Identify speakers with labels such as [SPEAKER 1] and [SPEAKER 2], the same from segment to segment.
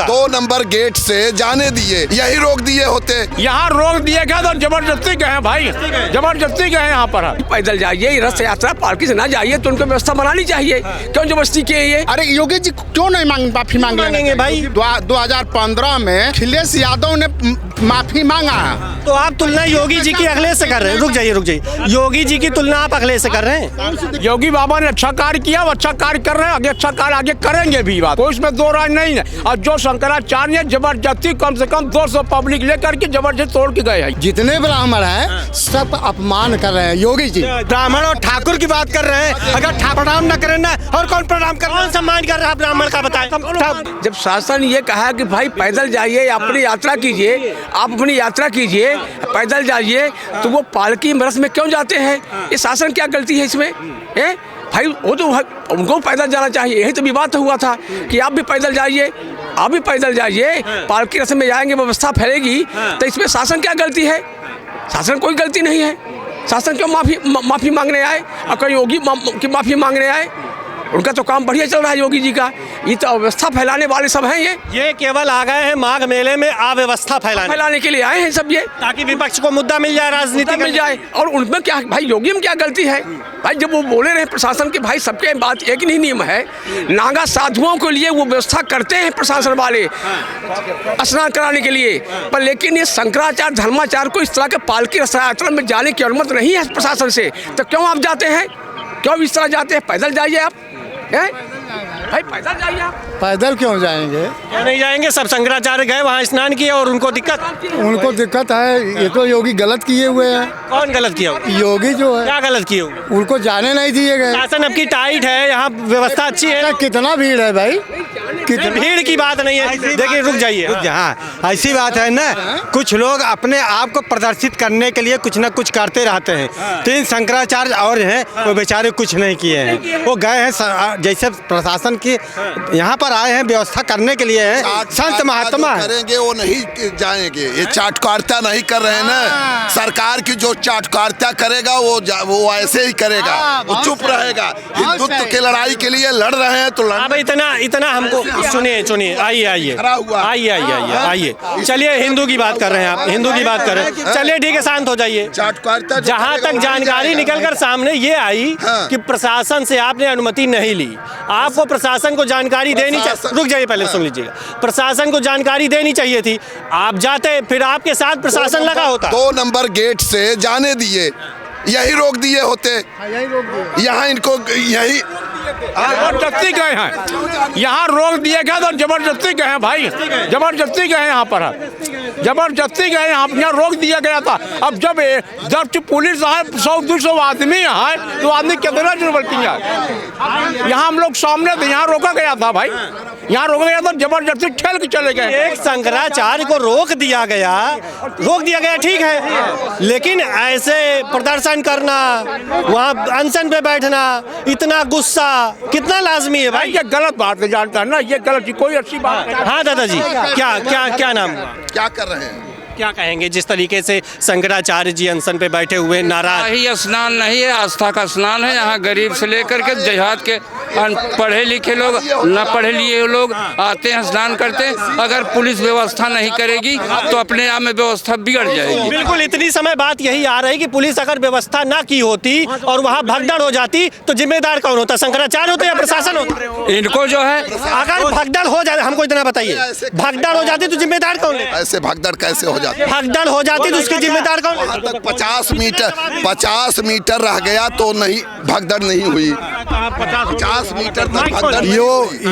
[SPEAKER 1] 2 number gate से जाने दिए, यही रोक दिए होते।
[SPEAKER 2] यहाँ रोक दिए गए तो जबरदस्ती गए भाई, जबरदस्ती गए यहाँ पर।
[SPEAKER 3] पैदल जाइए, रथ यात्रा पालकी से ना जाइए, तो उनको व्यवस्था बनानी चाहिए। क्यों जबरदस्ती किए ये?
[SPEAKER 4] अरे योगी जी क्यों नहीं माफी मांगेंगे भाई? 2015 में अखिलेश यादव ने माफी मांगा।
[SPEAKER 5] तो आप तुलना योगी जी की अखिलेश से कर रहे हैं। रुक जाइए, योगी जी की तुलना आप अखिलेश से कर रहे हैं।
[SPEAKER 2] योगी बाबा ने अच्छा कार्य किया, वो अच्छा कार्य कर रहे हैं, आगे अच्छा कार्य आगे करेंगे भी, बात कोई इसमें दो राय नहीं है। और जो शंकराचार्य जबरदस्ती कम से कम 200 पब्लिक लेकर के जबरदस्ती तोड़ के गए हैं।
[SPEAKER 4] जितने ब्राह्मण हैं सब अपमान कर रहे हैं योगी जी।
[SPEAKER 5] ब्राह्मण और ठाकुर की बात कर रहे हैं, अगर ठाकुर प्रणाम न करें ना, और कौन प्रणाम कर, कौन सम्मान कर रहा है ब्राह्मण का बताएं।
[SPEAKER 3] जब शासन ये कहा कि भाई पैदल जाइए, अपनी यात्रा कीजिए, आप अपनी यात्रा कीजिए, पैदल जाइए, तो वो पालकी रथ में क्यों जाते हैं? ये शासन क्या गलती है इसमें? भाई वो तो उनको पैदल जाना चाहिए। यही तो विवाद हुआ था कि आप भी पैदल जाइए, आप भी पैदल जाइए, पालकी रथ में जाएंगे, व्यवस्था फैलेगी, तो इसमें शासन क्या गलती है? शासन कोई गलती नहीं है। शासन क्यों माफी मांगने आए? अगर योगी की माफी मांगने आए, उनका तो काम बढ़िया चल रहा है योगी जी का। ये तो अव्यवस्था फैलाने वाले सब हैं।
[SPEAKER 5] ये केवल आ गए हैं माघ मेले में अव्यवस्था फैलाने
[SPEAKER 3] के लिए आए हैं सब, ये
[SPEAKER 5] ताकि विपक्ष को मुद्दा मिल जाए, राजनीति
[SPEAKER 3] मिल जाए। और उनमें क्या भाई, योगी में क्या गलती है भाई? जब वो बोले रहे प्रशासन की, भाई सबके बात एक नहीं नियम है। नागा साधुओं के लिए वो व्यवस्था करते हैं प्रशासन वाले स्नान कराने के लिए, पर लेकिन ये शंकराचार्य धर्माचार्य को इस तरह के पालकी रथ यात्रा में जाने की अनुमति नहीं है प्रशासन से। तो क्यों आप जाते हैं? क्यों इस तरह जाते हैं? पैदल जाइए आप, भाई पैदल जाइए आप।
[SPEAKER 4] पैदल क्यों जाएंगे?
[SPEAKER 5] क्यों नहीं जाएंगे? सब शंकराचार्य गए वहाँ स्नान किए और उनको दिक्कत
[SPEAKER 4] है। ये तो योगी गलत किए हुए हैं।
[SPEAKER 5] कौन गलत किया?
[SPEAKER 4] योगी जो है।
[SPEAKER 5] क्या गलत किए?
[SPEAKER 4] उनको जाने नहीं दिए गए।
[SPEAKER 5] शासन अब की टाइट है, यहाँ व्यवस्था अच्छी है।
[SPEAKER 4] कितना भीड़ है भाई?
[SPEAKER 5] भीड़ की बात नहीं है। देखिए रुक जाइए,
[SPEAKER 6] हाँ ऐसी बात है ना, कुछ लोग अपने आप को प्रदर्शित करने के लिए कुछ न कुछ करते रहते हैं। 3 शंकराचार्य और हैं, वो बेचारे कुछ नहीं किए हैं। वो गए हैं जैसे प्रशासन की यहाँ पर आए हैं, व्यवस्था करने के लिए हैं। संत महात्मा
[SPEAKER 1] करेंगे, वो नहीं जाएंगे। ये चाटकारिता नहीं कर रहे हैं ना। सरकार की जो चाटकारिता करेगा वो ऐसे ही करेगा, वो चुप रहेगा। हिंदुत्व की लड़ाई के लिए लड़ रहे हैं तो
[SPEAKER 5] इतना हमको सुनिए, आइए, चलिए हिंदू की बात कर रहे हैं आप, हिंदू की बात कर रहे हैं। चलिए ठीक है, शांत हो जाइए। जहाँ तक जानकारी निकलकर सामने ये आई कि प्रशासन से आपने अनुमति नहीं ली। आपको प्रशासन को जानकारी देनी चाहिए। रुक जाइए, पहले सुन लीजिएगा। प्रशासन को जानकारी देनी चाहिए थी, आप जाते, फिर आपके साथ प्रशासन लगा होता।
[SPEAKER 1] 2 नंबर गेट से जाने दिए, यही रोक दिए होते। यहाँ इनको यही
[SPEAKER 2] जबरदस्ती गए हैं, यहाँ रोक दिए गए तो जबरदस्ती गए हैं भाई, जबरदस्ती गए यहाँ पर, जबरदस्ती गए यहाँ रोक दिया गया था। अब जब पुलिस आए, 100-200 आदमी आए, तो आदमी कितना जबरदस्ती है? यहाँ हम लोग सामने थे, यहाँ रोका गया था भाई, यहाँ रोका गया था, जबरदस्ती ठेल के चले गए।
[SPEAKER 5] एक शंकराचार्य को रोक दिया गया ठीक है, लेकिन ऐसे प्रदर्शन करना, वहाँ अनशन पे बैठना, इतना गुस्सा कितना लाजमी है भाई?
[SPEAKER 2] ये गलत बात है, जानता है ना, ये गलत, कोई अच्छी बात नहीं।
[SPEAKER 5] हाँ दादाजी, क्या नाम,
[SPEAKER 1] क्या कर रहे हैं?
[SPEAKER 5] क्या कहेंगे जिस तरीके से शंकराचार्य जी अनशन पे बैठे हुए, नाराज?
[SPEAKER 7] यही स्नान नहीं है, आस्था का स्नान है। यहाँ गरीब से लेकर के देहात के पढ़े लिखे लोग, न पढ़े लिए लोग आते हैं, स्नान करते हैं। अगर पुलिस व्यवस्था नहीं करेगी तो अपने आप में व्यवस्था बिगड़ जाएगी।
[SPEAKER 5] बिल्कुल, इतनी समय बात यही आ रही कि पुलिस अगर व्यवस्था ना की होती और वहाँ भगदड़ हो जाती तो जिम्मेदार कौन होता? शंकराचार्य होते या प्रशासन होता?
[SPEAKER 7] इनको जो है,
[SPEAKER 5] अगर भगदड़ हो जाए, हमको इतना बताइए, भगदड़ हो जाती तो जिम्मेदार कौन?
[SPEAKER 1] ऐसे भगदड़ कैसे हो?
[SPEAKER 5] भगदड़ हो जाती तो उसके जिम्मेदार कौन?
[SPEAKER 1] 50 मीटर रह गया तो नहीं, भगदड़ नहीं हुई। 50 मीटर तक भगदड़।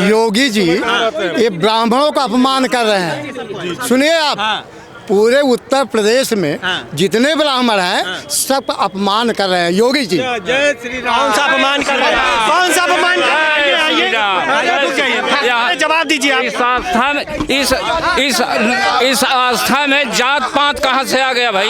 [SPEAKER 4] योगी जी ये ब्राह्मणों का अपमान कर रहे हैं। सुनिए आप, पूरे उत्तर प्रदेश में जितने ब्राह्मण हैं सब अपमान कर रहे हैं योगी जी।
[SPEAKER 5] जय श्री राम। कौन सा अपमान कर रहे हैं? कौन सा अपमान कर रहे हैं? जवाब दीजिए आप।
[SPEAKER 7] इस आस्था में जात पात कहाँ से आ गया भाई?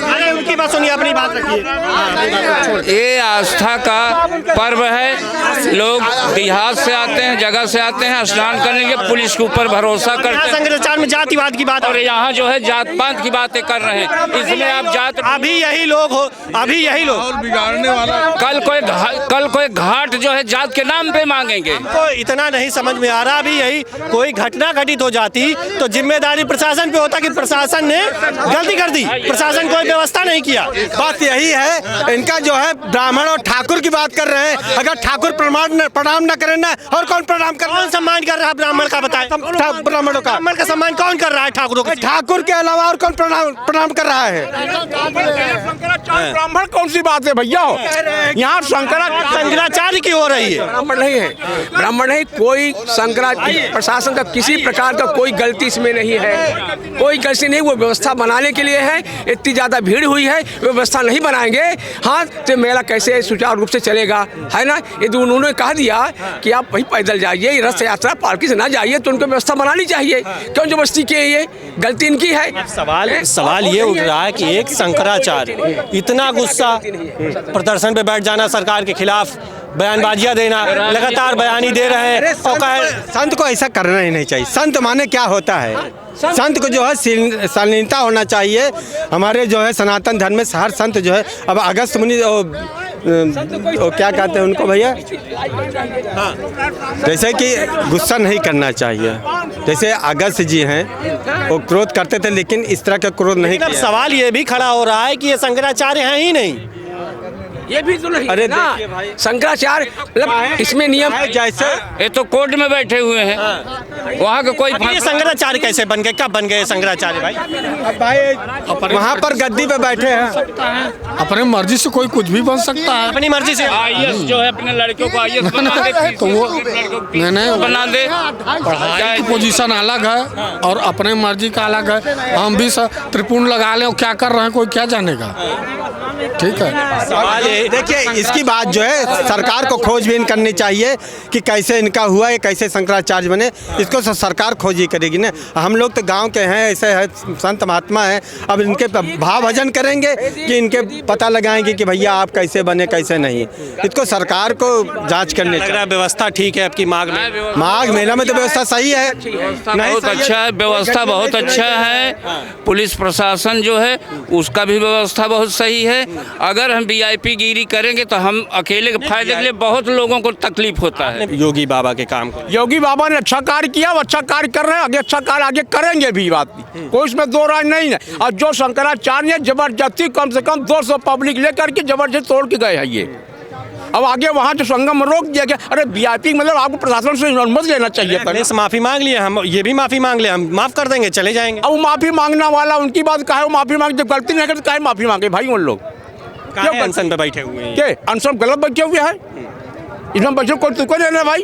[SPEAKER 5] अरे उनकी बात सुनिए, अपनी बात रखिए।
[SPEAKER 7] ये आस्था का पर्व है। लोग बिहार से आते हैं, जगह से आते हैं स्नान करने के, पुलिस के ऊपर भरोसा करते
[SPEAKER 5] शंकराचार्य में जातिवाद की बात
[SPEAKER 7] और यहाँ जो है जात पात की बातें कर रहे हैं। इसमें आप जात
[SPEAKER 5] अभी यही लोग हो, अभी यही लोग
[SPEAKER 1] बिगाड़ने वाला
[SPEAKER 7] कल कोई घाट जो है जात के नाम पे मांगेंगे।
[SPEAKER 5] को इतना नहीं समझ में आ रहा। अभी यही कोई घटना घटित हो जाती तो जिम्मेदारी प्रशासन पे होता कि प्रशासन ने गलती कर दी, प्रशासन कोई व्यवस्था नहीं किया।
[SPEAKER 6] बात यही है, इनका जो है ब्राह्मण और ठाकुर की बात कर रहे हैं। अगर ठाकुर प्रणाम न करें ना, और कौन प्रणाम कर?
[SPEAKER 5] कौन सम्मान कर रहा है ब्राह्मण का? बताएं।
[SPEAKER 6] ब्राह्मणों का,
[SPEAKER 5] ब्राह्मण का सम्मान कौन कर रहा है? ठाकुरों का।
[SPEAKER 6] ठाकुर के अलावा और कौन प्रणाम कर रहा है?
[SPEAKER 2] ब्राह्मण कौन सी बात है भैया? यहाँ
[SPEAKER 5] शंकराचार्य की हो रही है।
[SPEAKER 3] ब्राह्मण नहीं है, ब्राह्मण नहीं, कोई शंकराचार्य प्रशासन का किसी प्रकार का कोई गलती इसमें नहीं है, कोई गलती नहीं। वो व्यवस्था बनाने के लिए है। इतनी ज़्यादा भीड़ हुई है, व्यवस्था नहीं बनाएंगे हाँ तो मेला कैसे सुचारू रूप से चलेगा, है ना? यदि उन्होंने कह दिया कि आप वही पैदल जाइए, रथ यात्रा पालकी से ना जाइए, तो उनको व्यवस्था बनानी चाहिए। क्यों जबरदस्ती की? ये गलती इनकी है।
[SPEAKER 5] सवाल ये उठ रहा है कि एक शंकराचार्य इतना गुस्सा, प्रदर्शन पे बैठ जाना, सरकार के खिलाफ बयानबाजियां देना, लगातार बयानी दे रहे हैं। और
[SPEAKER 6] संत को ऐसा करना ही नहीं चाहिए। संत माने क्या होता है? संत को जो है शालीनता होना चाहिए। हमारे जो है सनातन धर्म में हर संत जो है, अब अगस्त मुनि क्या कहते हैं उनको भैया, जैसे कि गुस्सा नहीं करना चाहिए। जैसे अगस्त जी हैं, वो क्रोध करते थे, लेकिन इस तरह का क्रोध नहीं किया।
[SPEAKER 5] सवाल ये भी खड़ा हो रहा है कि ये शंकराचार्य हैं ही नहीं।
[SPEAKER 3] ये भी तो नहीं।
[SPEAKER 6] अरे
[SPEAKER 3] ना
[SPEAKER 6] देखिए भाई,
[SPEAKER 3] शंकराचार्य मतलब इसमें नियम
[SPEAKER 6] जैसे
[SPEAKER 7] ये तो कोर्ट में बैठे हुए हैं, वहाँ का कोई
[SPEAKER 5] ये शंकराचार्य कैसे बन गए? कब बन गए शंकराचार्य भाई?
[SPEAKER 6] वहाँ पर गद्दी पे बैठे हैं।
[SPEAKER 8] अपने मर्जी से कोई कुछ भी बन सकता है।
[SPEAKER 5] अपनी मर्जी से
[SPEAKER 7] IAS जो है अपने लड़कियों को IAS बना दे,
[SPEAKER 8] तो वो नहीं
[SPEAKER 7] बना दे।
[SPEAKER 8] पढ़ाई की पोजीशन अलग है और अपने मर्जी का अलग है। हम भी त्रिपुण लगा लें, क्या कर रहे हैं कोई क्या जानेगा। ठीक है,
[SPEAKER 6] सवाल देखिए, इसकी बात जो है सरकार को खोजबीन करनी चाहिए कि कैसे इनका हुआ, ये कैसे शंकराचार्य बने। इसको सरकार खोज ही करेगी ना। हम लोग तो गांव के हैं, ऐसे है संत महात्मा हैं। अब इनके भाव भजन करेंगे कि इनके पता लगाएंगे कि भैया आप कैसे बने कैसे नहीं। इसको सरकार को जांच करनी चाहिए।
[SPEAKER 5] व्यवस्था ठीक है आपकी माघ में?
[SPEAKER 6] माघ मेला में तो व्यवस्था सही है,
[SPEAKER 7] बहुत अच्छा है, व्यवस्था बहुत अच्छा है। पुलिस प्रशासन जो है उसका भी व्यवस्था बहुत सही है। अगर हम VIP गिरी करेंगे तो हम अकेले के फायदे के लिए बहुत लोगों को तकलीफ होता है।
[SPEAKER 5] योगी बाबा के काम को,
[SPEAKER 2] योगी बाबा ने अच्छा कार्य किया, वो अच्छा कार्य कर रहे हैं, आगे अच्छा कार्य आगे करेंगे भी, बात नहीं, कोई इसमें दो राय नहीं है। और जो शंकराचार्य ने जबरदस्ती कम से कम 200 पब्लिक लेकर के जबरदस्ती तोड़ के गए हैं ये। अब आगे वहाँ जो संगम रोक दिया गया। अरे VIP मतलब आपको प्रशासन से अनुमति लेना चाहिए था।
[SPEAKER 5] माफी मांग लिए, हम ये भी माफी मांग ले, हम माफ कर देंगे, चले जाएंगे।
[SPEAKER 2] अब वो माफी मांगना वाला उनकी बात का है, वो माफी मांगे, जब गलती नहीं करते काहे माफी मांगे भाई उन लोग?
[SPEAKER 5] क्यों अनशन पे बैठे हुए हैं?
[SPEAKER 2] क्या अनशन गलत बैठे हुए हैं? इसमें बच्चों को तुको लेना भाई।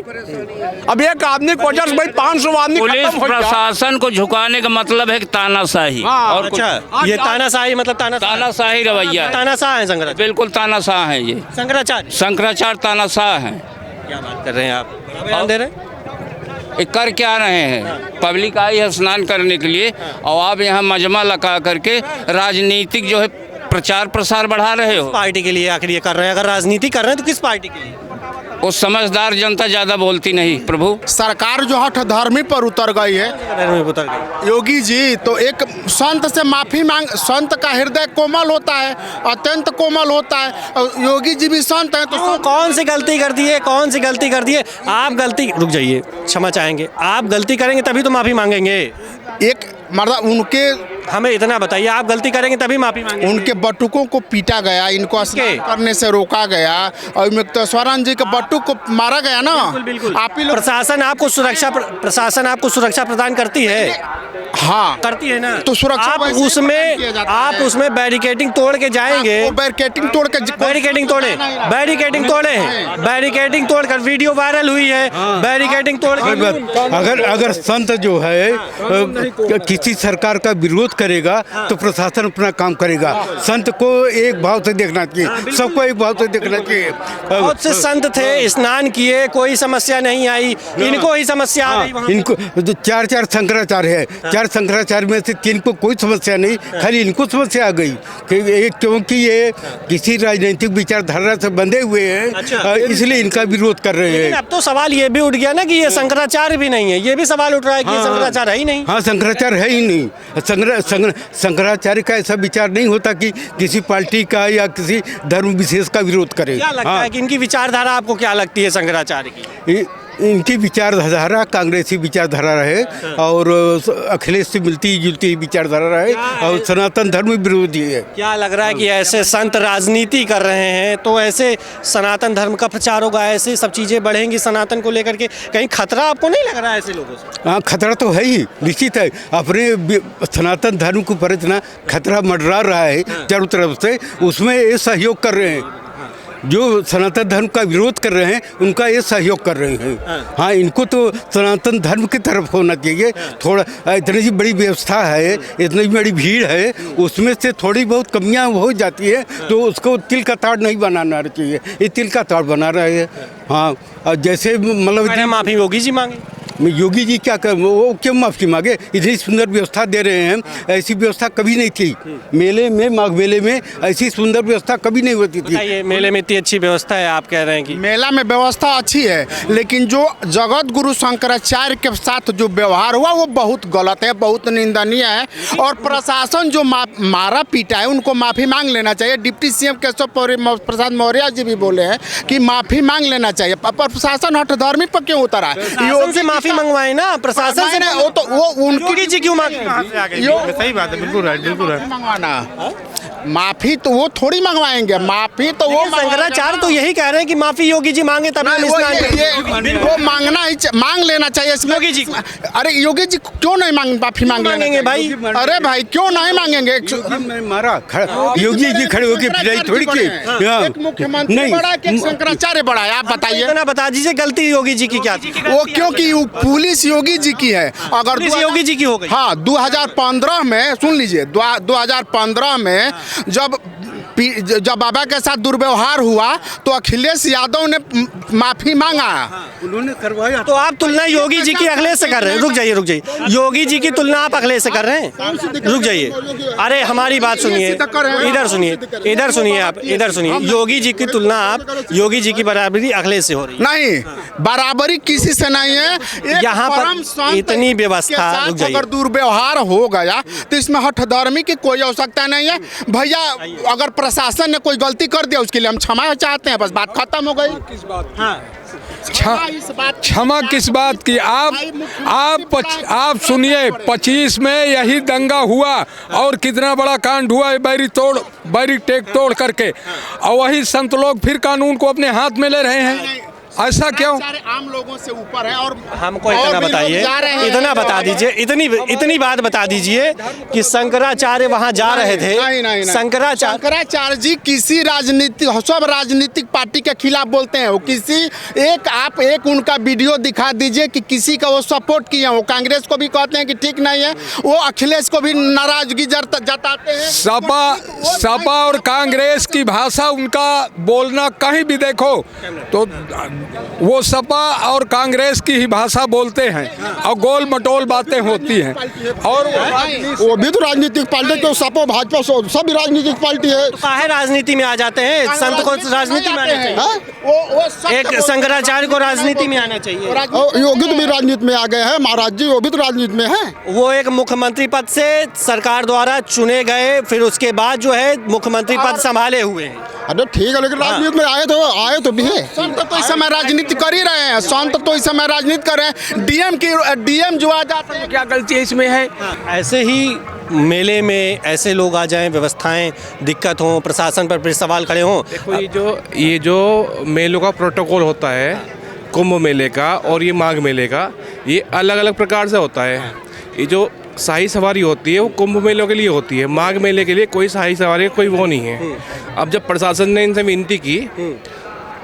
[SPEAKER 2] अब एक आदमी को वजह से भाई 500 आदमी
[SPEAKER 7] पुलिस प्रशासन को झुकाने का मतलब है कि तानाशाही।
[SPEAKER 2] और
[SPEAKER 5] अच्छा, ये तानाशाही मतलब
[SPEAKER 7] तानाशाही रवैया,
[SPEAKER 5] तानाशाह है शंकराचार्य?
[SPEAKER 7] बिल्कुल तानाशाह है ये शंकराचार्य तानाशाह है।
[SPEAKER 5] क्या बात कर रहे हैं आप? बयान दे रहे हैं?
[SPEAKER 7] ये कर क्या रहे हैं? पब्लिक आई है स्नान करने के लिए और आप यहाँ मजमा लगा करके राजनीतिक जो है प्रचार प्रसार बढ़ा रहे हो।
[SPEAKER 5] पार्टी के लिए आखिर ये कर रहे हैं? अगर राजनीति कर रहे हैं तो किस पार्टी के लिए?
[SPEAKER 7] वो समझदार जनता ज्यादा बोलती नहीं प्रभु।
[SPEAKER 8] सरकार जो हठ धर्मी पर उतर गई है योगी जी, तो एक संत से माफी मांग। संत का हृदय कोमल होता है, अत्यंत कोमल होता है, और योगी जी भी संत हैं। तो
[SPEAKER 5] कौन सी गलती कर दी है? कौन सी गलती कर दी है? आप गलती, रुक जाइए, क्षमा चाहेंगे। आप गलती करेंगे तभी तो माफी मांगेंगे।
[SPEAKER 8] एक मतलब उनके,
[SPEAKER 5] हमें इतना बताइए, आप गलती करेंगे तभी माफी मांगेंगे।
[SPEAKER 8] उनके बटुकों को पीटा गया, इनको स्नान करने से रोका गया, और मुक्तेश्वरन जी के बटुक को मारा गया ना।
[SPEAKER 5] बिल्कुल।
[SPEAKER 8] आप ही लोग,
[SPEAKER 5] प्रशासन आपको सुरक्षा प्रदान करती है।
[SPEAKER 8] हाँ
[SPEAKER 5] करती है ना।
[SPEAKER 8] तो सुरक्षा
[SPEAKER 5] आप उसमें बैरिकेडिंग तोड़ के जाएंगे।
[SPEAKER 8] बैरिकेडिंग
[SPEAKER 5] तोड़कर वीडियो वायरल हुई है। बैरिकेडिंग तोड़ के
[SPEAKER 9] अगर संत जो है
[SPEAKER 6] किसी सरकार का विरोध करेगा तो प्रशासन अपना काम करेगा। संत को एक भाव से देखना चाहिए, सबको एक भाव से देखना चाहिए।
[SPEAKER 5] बहुत से संत थे, स्नान किए, कोई समस्या नहीं आई, इनको ही समस्या आ गई वहाँ पे।
[SPEAKER 6] इनको जो चार शंकराचार्य है, चार शंकराचार्य में से 3 को कोई समस्या नहीं, खाली इनको समस्या आ गई क्योंकि ये किसी राजनीतिक विचारधारा से बंधे हुए हैं, इसलिए इनका विरोध कर रहे हैं।
[SPEAKER 5] अब तो सवाल ये भी उठ गया ना कि ये शंकराचार्य भी नहीं है, ये भी सवाल उठ रहा है कि ये शंकराचार्य है ही नहीं।
[SPEAKER 6] हाँ, शंकराचार्य है ही नहीं। शंकराचार्य का ऐसा विचार नहीं होता कि किसी पार्टी का या किसी धर्म विशेष का विरोध करे।
[SPEAKER 5] क्या लगता है कि इनकी विचारधारा आपको क्या लगती है शंकराचार्य की?
[SPEAKER 6] इनकी विचारधारा कांग्रेसी विचारधारा रहे और अखिलेश से मिलती जुलती विचारधारा रहे और सनातन धर्म विरोधी है।
[SPEAKER 5] क्या लग रहा है कि ऐसे संत राजनीति कर रहे हैं तो ऐसे सनातन धर्म का प्रचार होगा, ऐसे सब चीज़ें बढ़ेंगी सनातन को लेकर के, कहीं खतरा आपको नहीं लग रहा है ऐसे लोगों से?
[SPEAKER 6] हाँ, खतरा तो है ही, निश्चित है। अपने सनातन धर्म को पर इतना खतरा मंडरा रहा है चारों तरफ से, उसमें ये सहयोग कर रहे हैं। जो सनातन धर्म का विरोध कर रहे हैं उनका ये सहयोग कर रहे हैं। हाँ, इनको तो सनातन धर्म की तरफ होना चाहिए। थोड़ा इतनी बड़ी व्यवस्था है, इतनी बड़ी भीड़ है, उसमें से थोड़ी बहुत कमियां हो जाती है तो उसको तिल का ताड़ नहीं बनाना चाहिए। ये तिल का ताड़ बना रहे हैं। हाँ, जैसे मतलब
[SPEAKER 5] माफी योगी जी मांगे,
[SPEAKER 6] योगी जी क्या कर, वो क्यों माफ़ी मांगे? इतनी सुंदर व्यवस्था दे रहे हैं, ऐसी व्यवस्था कभी नहीं थी मेले में, माघ मेले में ऐसी सुंदर व्यवस्था कभी नहीं होती थी।
[SPEAKER 5] ये मेले में इतनी अच्छी व्यवस्था है, आप कह रहे हैं कि
[SPEAKER 8] मेला में व्यवस्था अच्छी है, लेकिन जो जगत गुरु शंकराचार्य के साथ जो व्यवहार हुआ वो बहुत गलत है, बहुत निंदनीय है। और प्रशासन जो मारा पीटा है उनको माफ़ी मांग लेना चाहिए। डिप्टी सीएम केशव प्रसाद मौर्य जी भी बोले हैं कि माफ़ी मांग लेना चाहिए। प्रशासन हठधर्मी पर क्यों उतरा है?
[SPEAKER 5] योगी से माफी मंगवाए ना प्रशासन से,
[SPEAKER 8] वो तो वो उनकी
[SPEAKER 5] जी क्यों मांगे?
[SPEAKER 8] सही बात है, बिल्कुल राइट, बिल्कुल राइट। मंगवाना माफी तो वो थोड़ी मंगवाएंगे, माफी तो वो
[SPEAKER 5] शंकराचार्य तो यही कह रहे हैं कि माफी योगी जी मांगे तब
[SPEAKER 8] वो मांगना ही मांग लेना चाहिए इसमें।
[SPEAKER 5] योगी जी,
[SPEAKER 8] अरे योगी जी क्यों नहीं माफी मांगेंगे भाई? अरे भाई क्यों नहीं मांगेंगे?
[SPEAKER 6] मारा योगी जी खड़े होकर पिटाई थोड़ी की।
[SPEAKER 8] एक मुख्यमंत्री बड़ा कि शंकराचार्य बड़ा है? आप बताइए,
[SPEAKER 5] इतना बता दीजिए गलती योगी जी की क्या थी?
[SPEAKER 8] वो क्योंकि पुलिस योगी जी की है। अगर
[SPEAKER 5] योगी जी की हो गई,
[SPEAKER 8] हाँ 2015 में सुन लीजिए, 2015 में जब बाबा के साथ दुर्व्यवहार हुआ तो अखिलेश यादव ने माफी मांगा,
[SPEAKER 6] उन्होंने करवाया।
[SPEAKER 5] तो आप तुलना योगी जी की अखिलेश से कर रहे हैं? रुक जाइए, योगी जी की तुलना आप अखिलेश से कर रहे हैं? रुक जाइए, अरे हमारी बात सुनिए, इधर सुनिए आप, इधर सुनिए। योगी जी की तुलना आप योगी जी की बराबरी अखिलेश से हो रही है?
[SPEAKER 8] नहीं, बराबरी किसी से नहीं है।
[SPEAKER 5] यहाँ पर इतनी व्यवस्था,
[SPEAKER 8] अगर दुर्व्यवहार हो गया तो इसमें हठधर्मी की कोई आवश्यकता नहीं है भैया। अगर प्रशासन ने कोई गलती कर दिया उसके लिए हम क्षमा चाहते हैं, बस बात खत्म हो गई।
[SPEAKER 2] क्षमा किस बात की? आप सुनिए, 25 में यही दंगा हुआ और कितना बड़ा कांड हुआ है, बैरी टेक तोड़ करके, और वही संत लोग फिर कानून को अपने हाथ में ले रहे हैं। ऐसा क्यों?
[SPEAKER 8] आम लोगों से ऊपर है। और
[SPEAKER 5] हमको इतना बताइए, इतना बता दीजिए, इतनी बात बता दीजिए कि शंकराचार्य वहाँ जा रहे थे।
[SPEAKER 8] शंकराचार्य जी किसी सब राजनीतिक पार्टी के खिलाफ बोलते हैं। वो किसी एक उनका वीडियो दिखा दीजिए कि किसी का वो सपोर्ट किए हैं। वो कांग्रेस को भी कहते हैं कि ठीक नहीं है, वो अखिलेश को भी नाराजगी जताते हैं।
[SPEAKER 2] सपा और कांग्रेस की भाषा, उनका बोलना कहीं भी देखो तो वो सपा और कांग्रेस की ही भाषा बोलते हैं और गोल मटोल बातें होती हैं। और
[SPEAKER 8] वो भी तो राजनीतिक पार्टी, क्यों सपा भाजपा सब राजनीतिक पार्टी है।
[SPEAKER 5] तो काहे राजनीति में आ जाते हैं? संत को राजनीति में आना चाहिए, एक शंकराचार्य को राजनीति में आना चाहिए।
[SPEAKER 8] योगी तो भी राजनीति में आ गए हैं महाराज जी, वो भी तो राजनीति में है।
[SPEAKER 5] वो एक मुख्यमंत्री पद से सरकार द्वारा चुने गए, फिर उसके बाद जो है मुख्यमंत्री पद संभाले हुए हैं।
[SPEAKER 8] अरे ठीक है, लेकिन राजनीति में आए तो भी है। संत तो इस समय राजनीति कर ही रहे हैं, संत तो इस समय राजनीति कर रहे हैं। डीएम जो आ जाते हैं,
[SPEAKER 3] क्या गलती है इसमें है?
[SPEAKER 5] ऐसे ही मेले में ऐसे लोग आ जाएं, व्यवस्थाएं दिक्कत हों, प्रशासन पर फिर सवाल खड़े हों।
[SPEAKER 9] देखो, ये जो मेलों का प्रोटोकॉल होता है, कुंभ मेले का और ये माघ मेले का, ये अलग अलग प्रकार से होता है। ये जो शाही सवारी होती है वो कुंभ मेलों के लिए होती है, माघ मेले के लिए कोई शाही सवारी कोई वो नहीं है। अब जब प्रशासन ने इनसे विनती की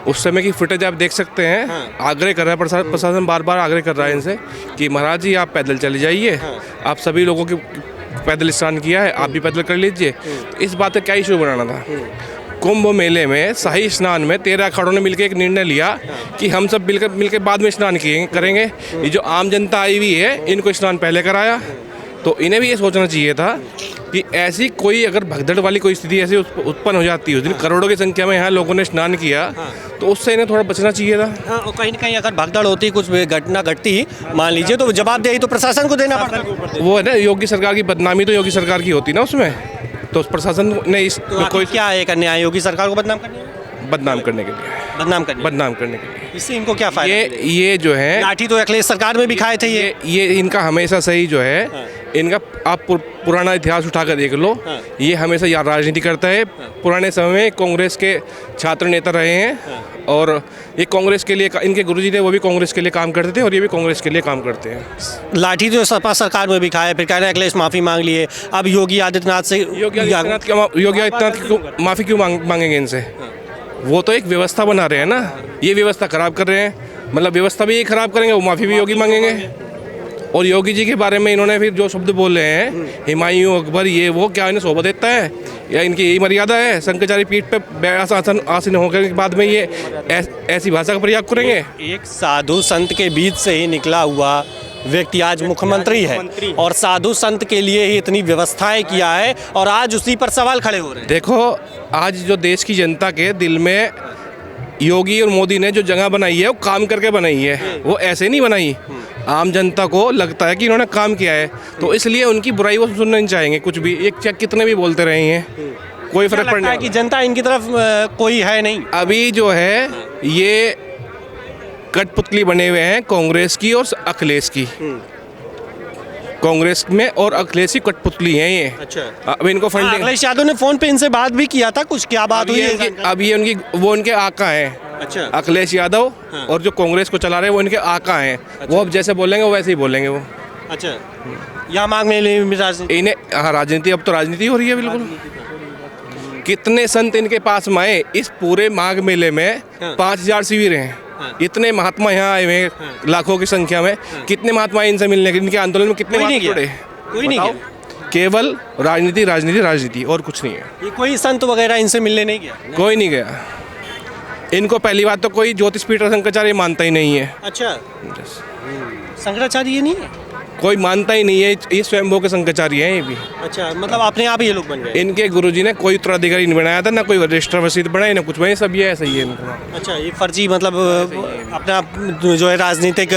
[SPEAKER 9] उस समय की फुटेज आप देख सकते हैं। आग्रह कर रहा है प्रशासन बार बार आग्रह कर रहा है इनसे कि महाराज जी आप पैदल चले जाइए, आप सभी लोगों की पैदल स्नान किया है, आप भी पैदल कर लीजिए। इस बात का क्या इशू बनाना था? कुंभ मेले में शाही स्नान में 13 अखाड़ों ने मिलकर एक निर्णय लिया कि हम सब मिलकर बाद में स्नान करेंगे। ये जो आम जनता आई हुई है इनको स्नान पहले कराया, तो इन्हें भी ये सोचना चाहिए था कि ऐसी कोई अगर भगदड़ वाली कोई स्थिति ऐसी उत्पन्न हो जाती है, उस दिन करोड़ों की संख्या में यहाँ लोगों ने स्नान किया, तो उससे इन्हें थोड़ा बचना चाहिए था।
[SPEAKER 5] हाँ, और कहीं ना कहीं अगर भगदड़ होती, कुछ घटना घटती मान लीजिए, तो जवाबदेही तो प्रशासन को देना पड़ता।
[SPEAKER 9] वो है ना, योगी सरकार की बदनामी तो योगी सरकार की होती ना उसमें, तो उस प्रशासन ने इस
[SPEAKER 5] कोई क्या है करने आए योगी सरकार को बदनाम करने के लिए बदनाम करने के लिए इससे इनको क्या फायदा?
[SPEAKER 9] ये जो है
[SPEAKER 5] लाठी तो अखिलेश सरकार में भी खाए थे।
[SPEAKER 9] ये इनका हमेशा सही जो है इनका आप पुराना इतिहास उठाकर देख लो, ये हमेशा यार राजनीति करता है। पुराने समय में कांग्रेस के छात्र नेता रहे हैं और ये कांग्रेस के लिए, इनके गुरुजी थे वो भी कांग्रेस के लिए काम करते थे और ये भी कांग्रेस के लिए काम करते हैं।
[SPEAKER 5] लाठी तो सपा सरकार में भी खाए, फिर कह रहे हैं अखिलेश माफ़ी मांग लिए, अब योगी आदित्यनाथ से
[SPEAKER 9] योगी आदित्यनाथ माफ़ी क्यों मांगेंगे इनसे? वो तो एक व्यवस्था बना रहे हैं ना, ये व्यवस्था खराब कर रहे हैं, मतलब व्यवस्था भी ये खराब करेंगे, वो माफ़ी भी योगी मांगेंगे। और योगी जी के बारे में इन्होंने फिर जो शब्द बोले हैं, हुमायूं अकबर ये वो, क्या इन्हें शोभा देता है या इनकी यही मर्यादा है? शंकराचार्य पीठ पे आसीन होकर के बाद में ये ऐसी भाषा का प्रयोग करेंगे?
[SPEAKER 5] एक साधु संत के बीच से ही निकला हुआ व्यक्ति आज मुख्यमंत्री है और साधु संत के लिए ही इतनी व्यवस्थाएं किया है और आज उसी पर सवाल खड़े हो रहे हैं।
[SPEAKER 9] देखो आज जो देश की जनता के दिल में योगी और मोदी ने जो जगह बनाई है वो काम करके बनाई है, वो ऐसे नहीं बनाई। आम जनता को लगता है कि इन्होंने काम किया है, तो इसलिए उनकी बुराई वो सुनना नहीं चाहेंगे कुछ भी, एक चेक कितने भी बोलते रहे हैं, कोई फर्क पड़ने
[SPEAKER 5] है कि जनता इनकी तरफ कोई है नहीं।
[SPEAKER 9] अभी जो है ये कठपुतली बने हुए हैं कांग्रेस की और अखिलेश की। कांग्रेस में और अखिलेश की कठपुतली हैं ये।
[SPEAKER 5] अच्छा,
[SPEAKER 9] अब इनको फंडिंग,
[SPEAKER 5] अखिलेश यादव ने फोन पे इनसे बात भी किया था, कुछ क्या बात हुई है?
[SPEAKER 9] अब ये उनकी वो उनके आका हैं।
[SPEAKER 5] अच्छा,
[SPEAKER 9] अखिलेश यादव और जो कांग्रेस को चला रहे हैं वो इनके आका हैं। वो अब जैसे बोलेंगे वो वैसे ही बोलेंगे वो।
[SPEAKER 5] अच्छा, यहाँ मांग में
[SPEAKER 9] इन्हें हाँ राजनीति, अब तो राजनीति हो रही है बिल्कुल। कितने संत इनके पास में आए इस पूरे माघ मेले में? 5000 शिविर हैं। इतने महात्मा यहाँ आए हुए हैं लाखों की संख्या में, कितने महात्मा इनसे मिलने के, इनके आंदोलन में कितने जुड़े?
[SPEAKER 5] कोई नहीं,
[SPEAKER 9] केवल राजनीति राजनीति राजनीति और कुछ नहीं है।
[SPEAKER 5] ये कोई संत वगैरह इनसे मिलने नहीं गया?
[SPEAKER 9] कोई नहीं गया। इनको पहली बात तो कोई ज्योतिष पीटर शंकराचार्य मानता ही नहीं है।
[SPEAKER 5] अच्छा, शंकराचार्य ये नहीं है,
[SPEAKER 9] कोई मानता ही नहीं है, ये स्वयंभू के शंकराचार्य हैं ये भी।
[SPEAKER 5] अच्छा, मतलब अपने आप ही ये लोग बन गए?
[SPEAKER 9] इनके गुरुजी ने कोई उत्तराधिकारी नहीं बनाया था, ना कोई रजिस्टर रसीद बनाई, ना कुछ बनाई, सब ये ऐसा ही है इनका।
[SPEAKER 5] अच्छा, ये फर्जी मतलब अपना जो है राजनीतिक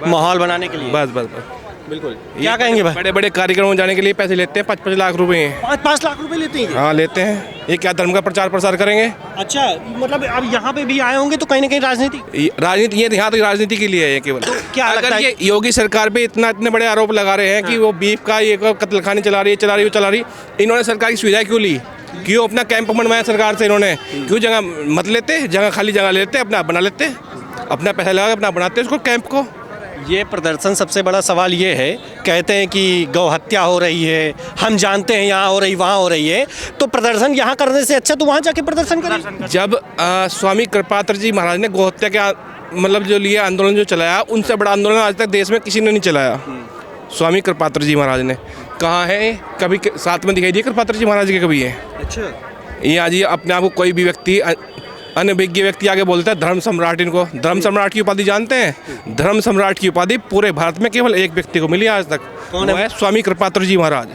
[SPEAKER 5] माहौल बनाने के लिए।
[SPEAKER 9] बस बस बस
[SPEAKER 5] बिल्कुल। क्या कहेंगे भाई?
[SPEAKER 9] बड़े बड़े कार्यक्रमों में जाने के लिए पैसे लेते हैं, 5-5 लाख रुपए।
[SPEAKER 5] 5-5 लाख रुपए लेते हैं?
[SPEAKER 9] हाँ लेते हैं। ये क्या धर्म का प्रचार प्रसार करेंगे?
[SPEAKER 5] अच्छा, मतलब अब यहाँ पे भी आए होंगे तो कहीं ना कहीं राजनीति
[SPEAKER 9] ये यहाँ तक राजनीति के लिए है केवल।
[SPEAKER 5] तो क्या लगता है?
[SPEAKER 9] ये योगी सरकार पे इतने बड़े आरोप लगा रहे हैं कि वो बीफ का ये कत्लखानी चला रही, इन्होंने सरकार की सुविधा क्यों ली? क्यों अपना कैंप बनवाया सरकार से? इन्होंने क्यों जगह मत लेते, जगह खाली जगह लेते, अपना बना लेते, अपना पैसा लगा अपना बनाते उसको कैंप को।
[SPEAKER 5] ये प्रदर्शन सबसे बड़ा सवाल ये है, कहते हैं कि गौ हत्या हो रही है, हम जानते हैं यहाँ हो रही वहाँ हो रही है, तो प्रदर्शन यहाँ करने से अच्छा तो वहाँ जाके प्रदर्शन करें।
[SPEAKER 9] जब स्वामी कृपात्र जी महाराज ने गौ हत्या के मतलब जो लिया आंदोलन जो चलाया, उनसे बड़ा आंदोलन आज तक देश में किसी ने नहीं चलाया। स्वामी कृपात्र जी महाराज ने कहाँ है, कभी साथ में दिखाई दिए कृपात्र जी महाराज के कभी है?
[SPEAKER 5] अच्छा,
[SPEAKER 9] ये आज ये अपने आप को कोई भी व्यक्ति अनभिज्ञ व्यक्ति आगे बोलता है धर्म सम्राट। इनको धर्म सम्राट की उपाधि जानते हैं? धर्म सम्राट की उपाधि पूरे भारत में केवल एक व्यक्ति को मिली आज तक, वो है स्वामी कृपात्र जी महाराज।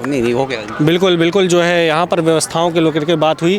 [SPEAKER 5] नहीं हो गया। बिल्कुल बिल्कुल, जो है यहाँ पर व्यवस्थाओं के लेकर के बात हुई।